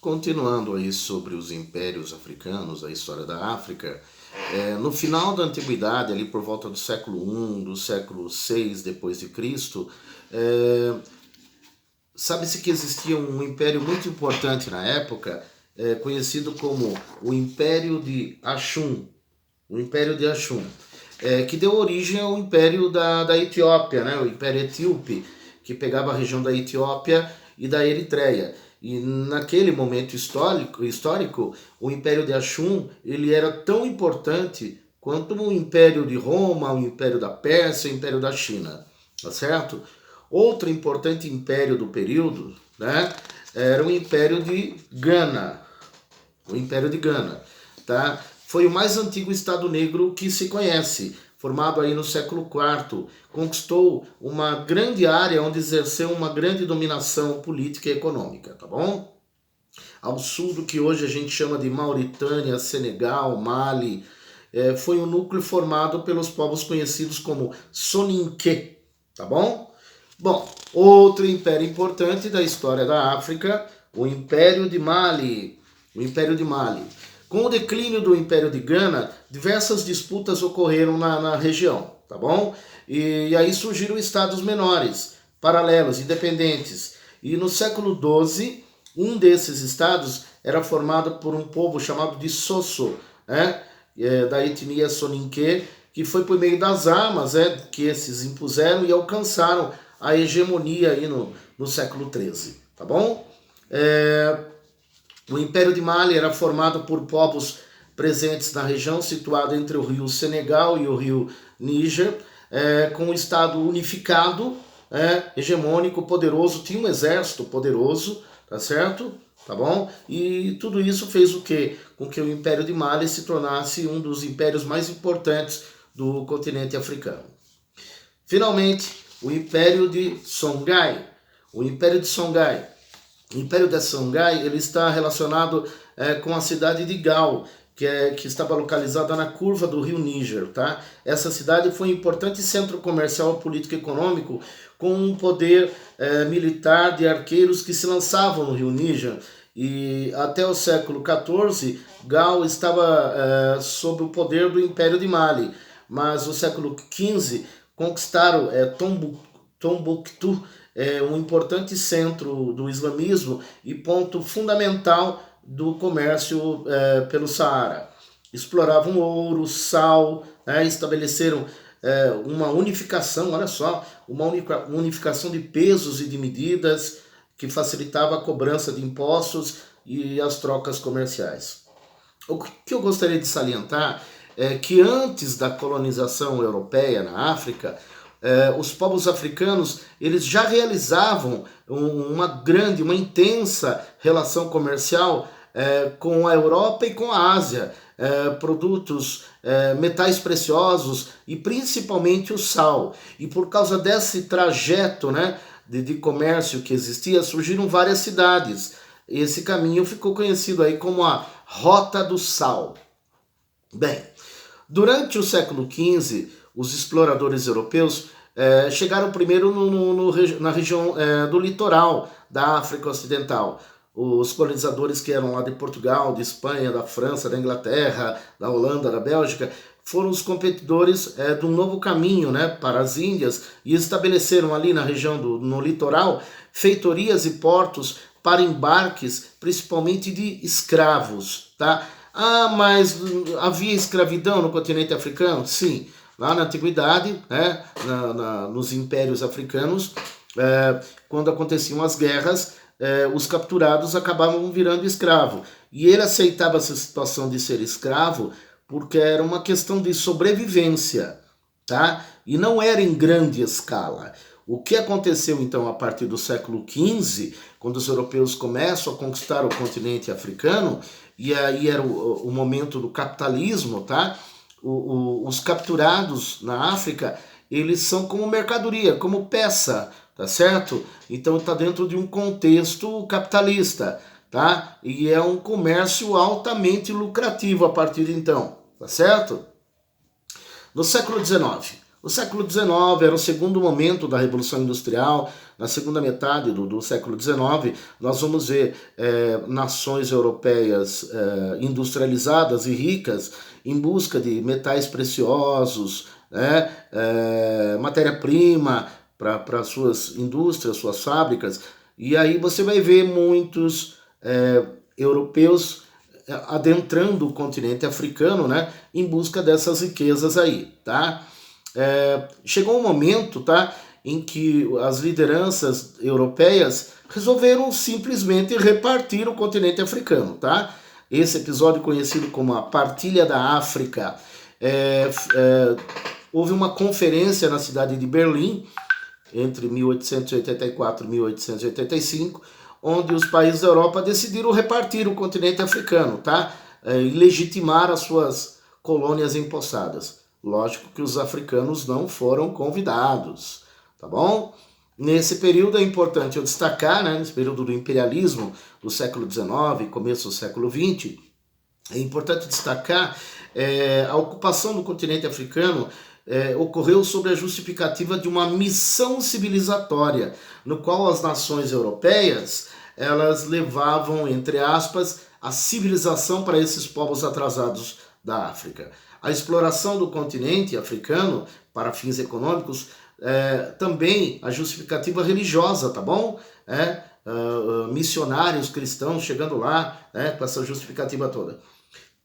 Continuando aí sobre os impérios africanos, a história da África, no final da antiguidade, ali por volta do século I, do século VI depois de Cristo, é, sabe-se que existia um império muito importante na época, conhecido como o Império de Axum, o Império de Axum, que deu origem ao Império da Etiópia, né? O Império Etíope, que pegava a região da Etiópia e da Eritreia. E naquele momento histórico, o Império de Axum ele era tão importante quanto o Império de Roma, o Império da Pérsia, o Império da China, tá certo? Outro importante império do período, né, era o Império de Gana, o Império de Gana, tá? Foi o mais antigo Estado negro que se conhece, formado aí no século IV, conquistou uma grande área onde exerceu uma grande dominação política e econômica, tá bom? Ao sul do que hoje a gente chama de Mauritânia, Senegal, Mali, foi um núcleo formado pelos povos conhecidos como Soninké, tá bom? Bom, outro império importante da história da África, o Império de Mali. O Império de Mali. Com o declínio do Império de Gana, diversas disputas ocorreram na região, tá bom? E aí surgiram estados menores, paralelos, independentes. E no século XII, um desses estados era formado por um povo chamado de Sosso, né? Da etnia Soninké, que foi por meio das armas que esses impuseram e alcançaram a hegemonia aí no século XIII, tá bom? O Império de Mali era formado por povos presentes na região situada entre o rio Senegal e o rio Níger, com um estado unificado, hegemônico, poderoso, tinha um exército poderoso, tá certo? Tá bom? E tudo isso fez o quê? Com que o Império de Mali se tornasse um dos impérios mais importantes do continente africano. Finalmente, o Império de Songhai. O Império de Songhai. O Império de Songhai ele está relacionado com a cidade de Gao, que estava localizada na curva do rio Níger. Tá? Essa cidade foi um importante centro comercial, político e econômico, com um poder militar de arqueiros que se lançavam no rio Níger. E até o século XIV, Gao estava sob o poder do Império de Mali. Mas no século XV, conquistaram Tombouctou, um importante centro do islamismo e ponto fundamental do comércio pelo Saara. Exploravam ouro, sal, estabeleceram uma unificação, olha só, uma unificação de pesos e de medidas que facilitava a cobrança de impostos e as trocas comerciais. O que eu gostaria de salientar é que antes da colonização europeia na África, os povos africanos eles já realizavam uma intensa relação comercial com a Europa e com a Ásia, produtos, metais preciosos e principalmente o sal. E por causa desse trajeto, né, de comércio que existia, surgiram várias cidades. Esse caminho ficou conhecido aí como a Rota do Sal. Bem, durante o século XV, os exploradores europeus chegaram primeiro na região do litoral da África Ocidental. Os colonizadores que eram lá de Portugal, de Espanha, da França, da Inglaterra, da Holanda, da Bélgica, foram os competidores de um novo caminho, né, para as Índias e estabeleceram ali na região no litoral feitorias e portos para embarques, principalmente de escravos, tá? Ah, mas havia escravidão no continente africano? Sim. Lá na antiguidade, nos impérios africanos, quando aconteciam as guerras, os capturados acabavam virando escravo. E ele aceitava essa situação de ser escravo porque era uma questão de sobrevivência, tá? E não era em grande escala. O que aconteceu então a partir do século XV, quando os europeus começam a conquistar o continente africano, e aí era o momento do capitalismo, tá? Os capturados na África, eles são como mercadoria, como peça, tá certo? Então está dentro de um contexto capitalista, tá? E é um comércio altamente lucrativo a partir de então, tá certo? No século XIX, O século XIX era o segundo momento da Revolução Industrial. Na segunda metade do século XIX, nós vamos ver nações europeias industrializadas e ricas em busca de metais preciosos, né, matéria-prima para suas indústrias, suas fábricas. E aí você vai ver muitos europeus adentrando o continente africano, né, em busca dessas riquezas aí, tá? Chegou um momento, tá, em que as lideranças europeias resolveram simplesmente repartir o continente africano, tá? Esse episódio conhecido como a Partilha da África, houve uma conferência na cidade de Berlim entre 1884 e 1885, onde os países da Europa decidiram repartir o continente africano, tá? E legitimar as suas colônias empossadas. Lógico que os africanos não foram convidados, tá bom? Nesse período é importante eu destacar, né, nesse período do imperialismo do século XIX, começo do século XX, é importante destacar a ocupação do continente africano ocorreu sob a justificativa de uma missão civilizatória, no qual as nações europeias elas levavam, entre aspas, a civilização para esses povos atrasados da África. A exploração do continente africano para fins econômicos, também a justificativa religiosa, tá bom? Missionários cristãos chegando lá, com essa justificativa toda.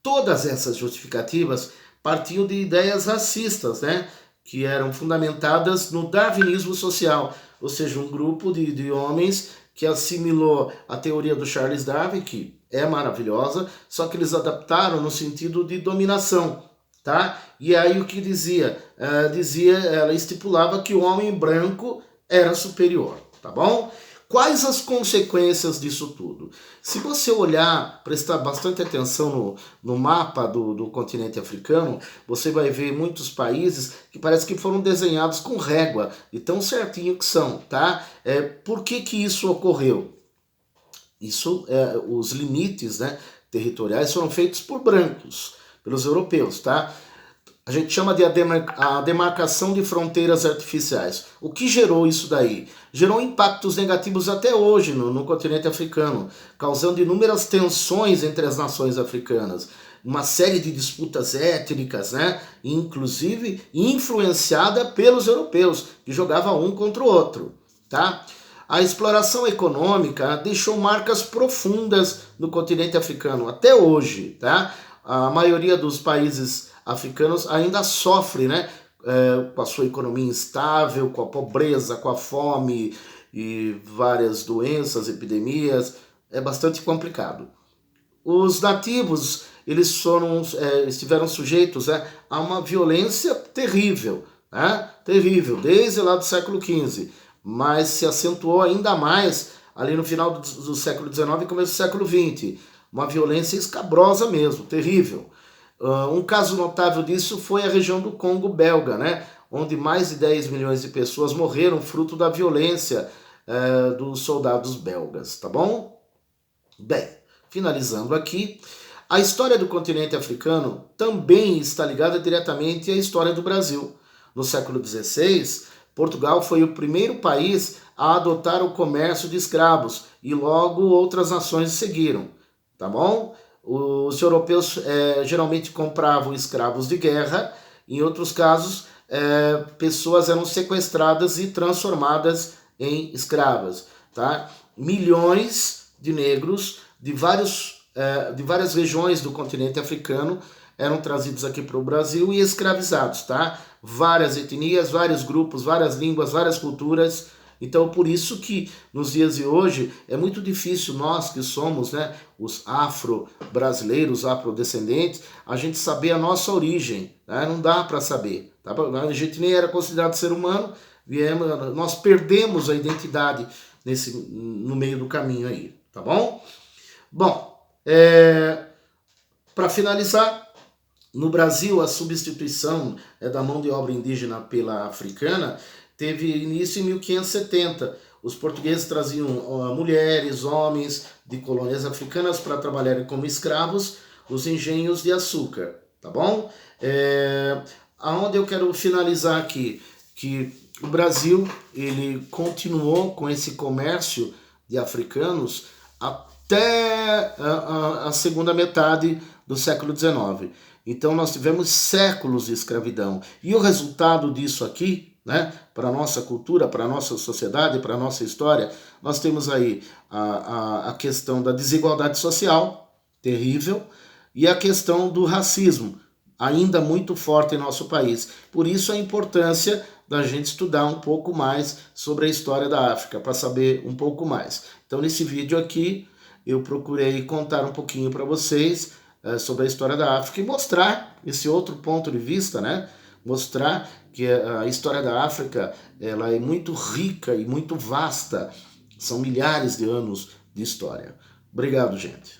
Todas essas justificativas partiam de ideias racistas, né, que eram fundamentadas no darwinismo social, ou seja, um grupo de homens que assimilou a teoria do Charles Darwin, que é maravilhosa, só que eles adaptaram no sentido de dominação, tá? E aí o que dizia? Ela estipulava que o homem branco era superior, tá bom? Quais as consequências disso tudo? Se você olhar, prestar bastante atenção no mapa do continente africano, você vai ver muitos países que parece que foram desenhados com régua, de tão certinho que são, tá? Por que isso ocorreu? Os limites, né, territoriais foram feitos por brancos, pelos europeus, tá? A gente chama de a demarcação de fronteiras artificiais. O que gerou isso daí? Gerou impactos negativos até hoje no continente africano, causando inúmeras tensões entre as nações africanas. Uma série de disputas étnicas, né? Inclusive influenciada pelos europeus, que jogavam um contra o outro, tá? A exploração econômica deixou marcas profundas no continente africano até hoje, tá? A maioria dos países africanos ainda sofre, né, com a sua economia instável, com a pobreza, com a fome e várias doenças, epidemias. É bastante complicado. Os nativos eles estiveram sujeitos a uma violência terrível, né, terrível, desde lá do século XV, mas se acentuou ainda mais ali no final do século XIX e começo do século XX. Uma violência escabrosa mesmo, terrível. Um caso notável disso foi a região do Congo belga, né, onde mais de 10 milhões de pessoas morreram fruto da violência dos soldados belgas, tá bom? Bem, finalizando aqui, a história do continente africano também está ligada diretamente à história do Brasil. No século XVI, Portugal foi o primeiro país a adotar o comércio de escravos e logo outras nações seguiram, tá bom? Os europeus geralmente compravam escravos de guerra, em outros casos, pessoas eram sequestradas e transformadas em escravas, tá? Milhões de negros de várias regiões do continente africano eram trazidos aqui para o Brasil e escravizados, tá? Várias etnias, vários grupos, várias línguas, várias culturas. Então, por isso que nos dias de hoje é muito difícil nós que somos, né, os afro-brasileiros, afrodescendentes, a gente saber a nossa origem, né? Não dá para saber. Tá? A gente nem era considerado ser humano, nós perdemos a identidade no meio do caminho aí, tá bom? Bom, para finalizar, no Brasil a substituição da mão de obra indígena pela africana teve início em 1570. Os portugueses traziam mulheres, homens de colônias africanas para trabalharem como escravos nos engenhos de açúcar, tá bom? aonde eu quero finalizar aqui, que o Brasil ele continuou com esse comércio de africanos até a segunda metade do século XIX. Então nós tivemos séculos de escravidão. E o resultado disso aqui, né, para a nossa cultura, para a nossa sociedade, para a nossa história, nós temos aí a questão da desigualdade social, terrível, e a questão do racismo, ainda muito forte em nosso país. Por isso a importância da gente estudar um pouco mais sobre a história da África, para saber um pouco mais. Então nesse vídeo aqui eu procurei contar um pouquinho para vocês sobre a história da África e mostrar esse outro ponto de vista, né? Mostrar que a história da África ela é muito rica e muito vasta. São milhares de anos de história. Obrigado, gente.